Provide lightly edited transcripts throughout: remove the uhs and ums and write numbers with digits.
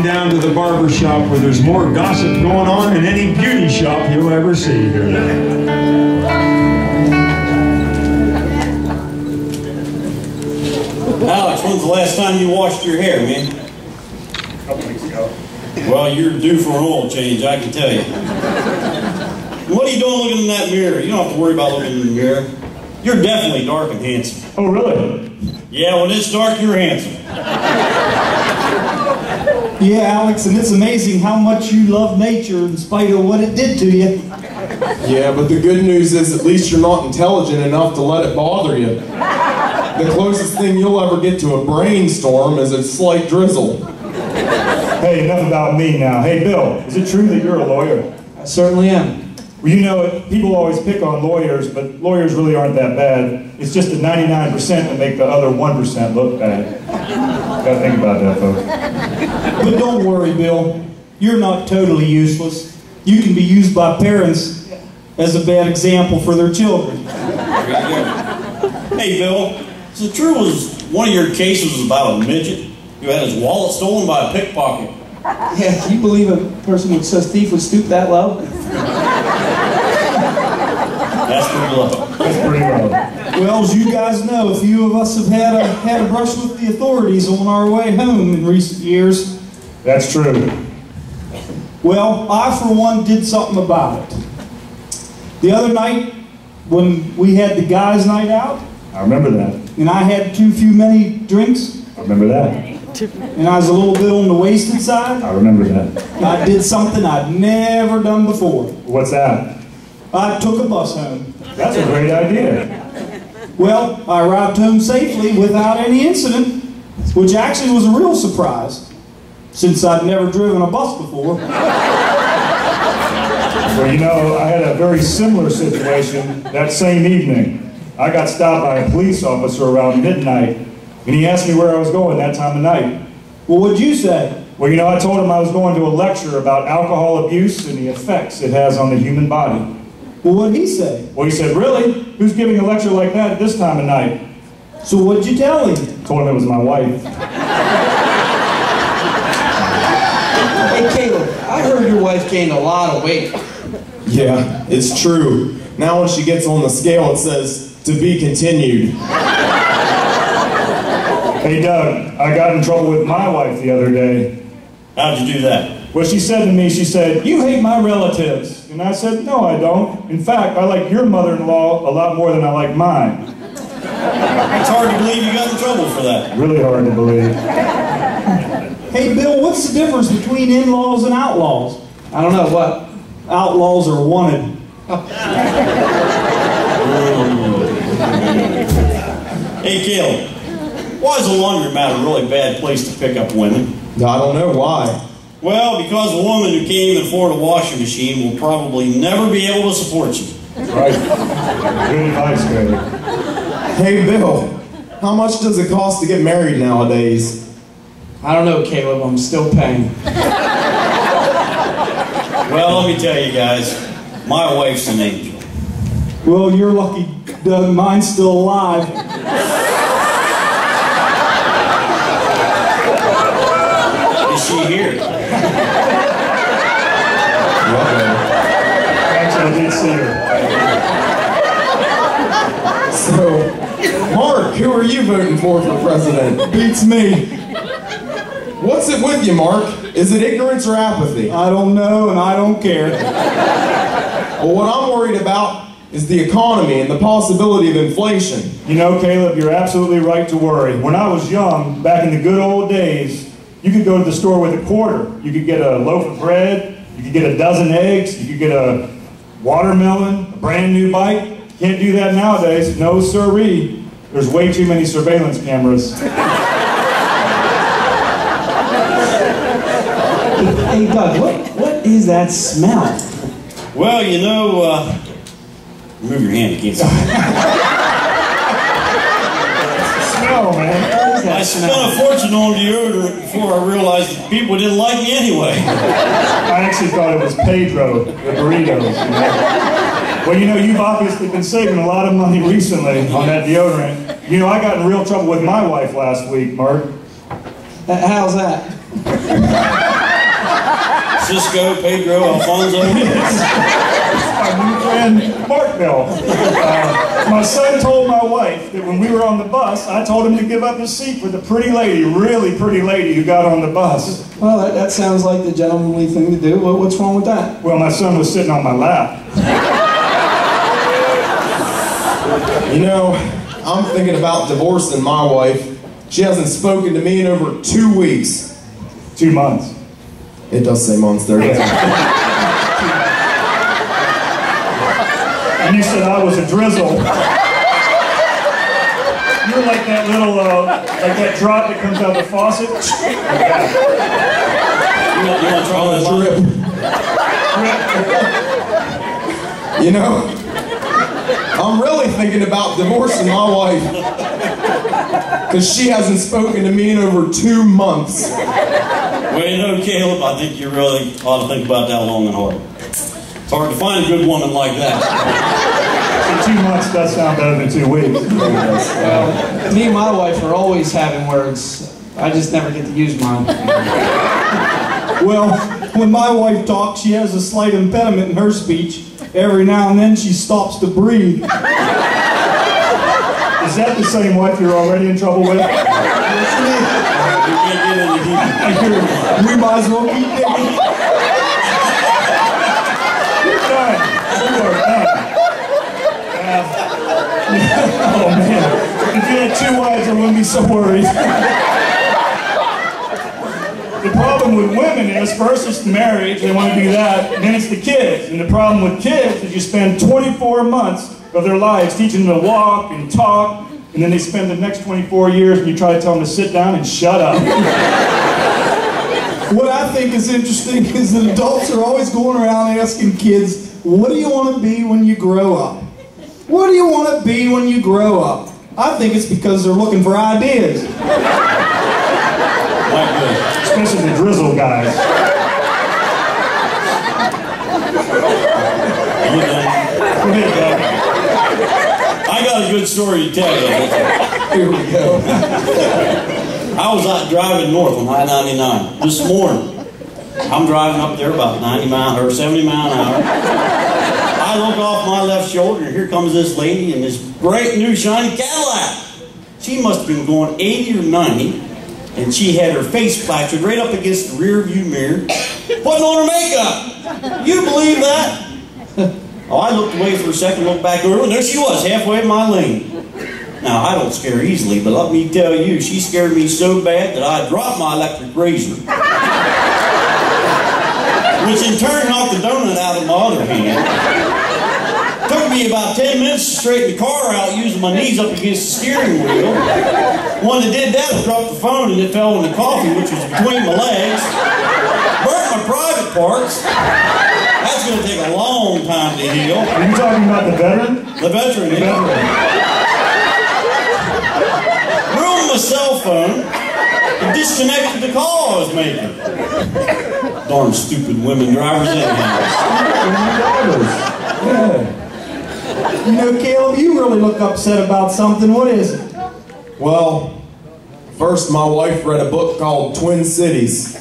on down to the barber shop where there's more gossip going on than any beauty shop you'll ever see here. Alex, when's the last time you washed your hair, man? A couple weeks ago. Well, you're due for an oil change, I can tell you. What are you doing looking in that mirror? You don't have to worry about looking in the mirror. You're definitely dark and handsome. Oh, really? Yeah, when it's dark, you're handsome. Yeah, Alex, and it's amazing how much you love nature in spite of what it did to you. Yeah, but the good news is at least you're not intelligent enough to let it bother you. The closest thing you'll ever get to a brainstorm is a slight drizzle. Hey, enough about me now. Hey, Bill, is it true that you're a lawyer? I certainly am. Well, you know, people always pick on lawyers, but lawyers really aren't that bad. It's just the 99% that make the other 1% look bad. Gotta think about that, folks. But don't worry, Bill. You're not totally useless. You can be used by parents as a bad example for their children. Hey, Bill, is it true was one of your cases was about a midget who had his wallet stolen by a pickpocket? Yeah, can you believe a person with such thief would stoop that low? That's pretty low. That's pretty low. Well, as you guys know, a few of us have had a brush with the authorities on our way home in recent years. That's true. Well, I, for one, did something about it. The other night, when we had the guys' night out, I remember that. and I had too many drinks, I remember that. and I was a little bit on the wasted side, I remember that. I did something I'd never done before. What's that? I took a bus home. That's a great idea. Well, I arrived home safely without any incident, which actually was a real surprise, since I'd never driven a bus before. Well, you know, I had a very similar situation that same evening. I got stopped by a police officer around midnight, and he asked me where I was going that time of night. Well, what'd you say? Well, you know, I told him I was going to a lecture about alcohol abuse and the effects it has on the human body. Well, what'd he say? Well, he said, really? Who's giving a lecture like that at this time of night? So what'd you tell him? Told him it was my wife. Hey, Caleb, I heard your wife gained a lot of weight. Yeah, it's true. Now when she gets on the scale, it says, "To be continued." Hey, Doug, I got in trouble with my wife the other day. How'd you do that? Well, she said to me, she said, "You hate my relatives." And I said, "No, I don't. In fact, I like your mother-in-law a lot more than I like mine." It's hard to believe you got in trouble for that. Really hard to believe. Hey, Bill, what's the difference between in-laws and outlaws? I don't know what. Outlaws are wanted. Hey, Caleb, why is a laundromat a really bad place to pick up women? I don't know why. Well, because a woman who can't even afford a washing machine will probably never be able to support you. Right. Good advice, Caleb. Hey, Bill, how much does it cost to get married nowadays? I don't know, Caleb. I'm still paying. Well, let me tell you guys, my wife's an angel. Well, you're lucky, Doug. Mine's still alive. Is she here? Actually, I did see her. So, Mark, who are you voting for president? Beats me. What's it with you, Mark? Is it ignorance or apathy? I don't know, and I don't care. Well, what I'm worried about is the economy and the possibility of inflation. You know, Caleb, you're absolutely right to worry. When I was young, back in the good old days, you could go to the store with a quarter. You could get a loaf of bread, you could get a dozen eggs, you could get a watermelon, a brand new bike. Can't do that nowadays. No siree. There's way too many surveillance cameras. Hey, Doug, what is that smell? Well, you know, move your hand, I can't see. Smell, man. I spent a fortune on deodorant before I realized that people didn't like me anyway. I actually thought it was Pedro, the burritos. You know? Well, you know, you've obviously been saving a lot of money recently on that deodorant. You know, I got in real trouble with my wife last week, Mark. How's that? Francisco, Pedro, Alfonso. My new friend, Mark Bell. My son told my wife that when we were on the bus, I told him to give up his seat for the pretty lady, really pretty lady who got on the bus. Well, that sounds like the gentlemanly thing to do. What's wrong with that? Well, my son was sitting on my lap. You know, I'm thinking about divorcing my wife. She hasn't spoken to me in over 2 weeks. 2 months. It does say months there. And you said I was a drizzle. You're like that little, like that drop that comes out of the faucet. Like that. You want to try that Drip. You know, I'm really thinking about divorcing my wife because she hasn't spoken to me in over 2 months. Well, you know, Caleb, I think you really ought to think about that long and hard. It's hard to find a good woman like that. So 2 months does sound better than 2 weeks. Me and my wife are always having words. I just never get to use mine. Well, when my wife talks, she has a slight impediment in her speech. Every now and then she stops to breathe. Is that the same wife you're already in trouble with? We might as well keep digging. You're done. You are done. Oh man. If you had 2 wives, I wouldn't be so worried. The problem with women is, first it's the marriage, they want to do that, and then it's the kids. And the problem with kids is you spend 24 months of their lives teaching them to walk and talk, and then they spend the next 24 years and you try to tell them to sit down and shut up. What I think is interesting is that adults are always going around asking kids, what do you want to be when you grow up? What do you want to be when you grow up? I think it's because they're looking for ideas. Especially the drizzle guys. I got a good story to tell you. Here we go. I was out driving north on I-99 this morning. I'm driving up there about 90 miles or 70 miles an hour. I look off my left shoulder and here comes this lady in this bright new shiny Cadillac. She must have been going 80 or 90. And she had her face plastered right up against the rear view mirror, putting on her makeup. You believe that? Oh, I looked away for a second, looked back over, and there she was, halfway in my lane. Now, I don't scare easily, but let me tell you, she scared me so bad that I dropped my electric razor. Which in turn knocked the donut out of my other hand. Took me about 10 minutes to straighten the car out using my knees up against the steering wheel. When I did that, I dropped the phone and it fell in the coffee, which was between my legs. Burnt my private parts. That's going to take a long time to heal. Are you talking about the veteran? The veteran, yeah. Ruined my cell phone and disconnected the call I was making. Darn stupid women drivers anyhow. Yeah. You know, Caleb, you really look upset about something. What is it? Well, first my wife read a book called Twin Cities,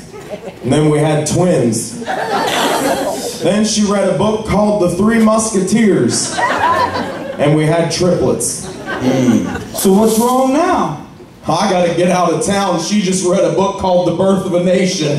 and then we had twins. Then she read a book called The Three Musketeers, and we had triplets. So what's wrong now? I gotta get out of town. She just read a book called The Birth of a Nation.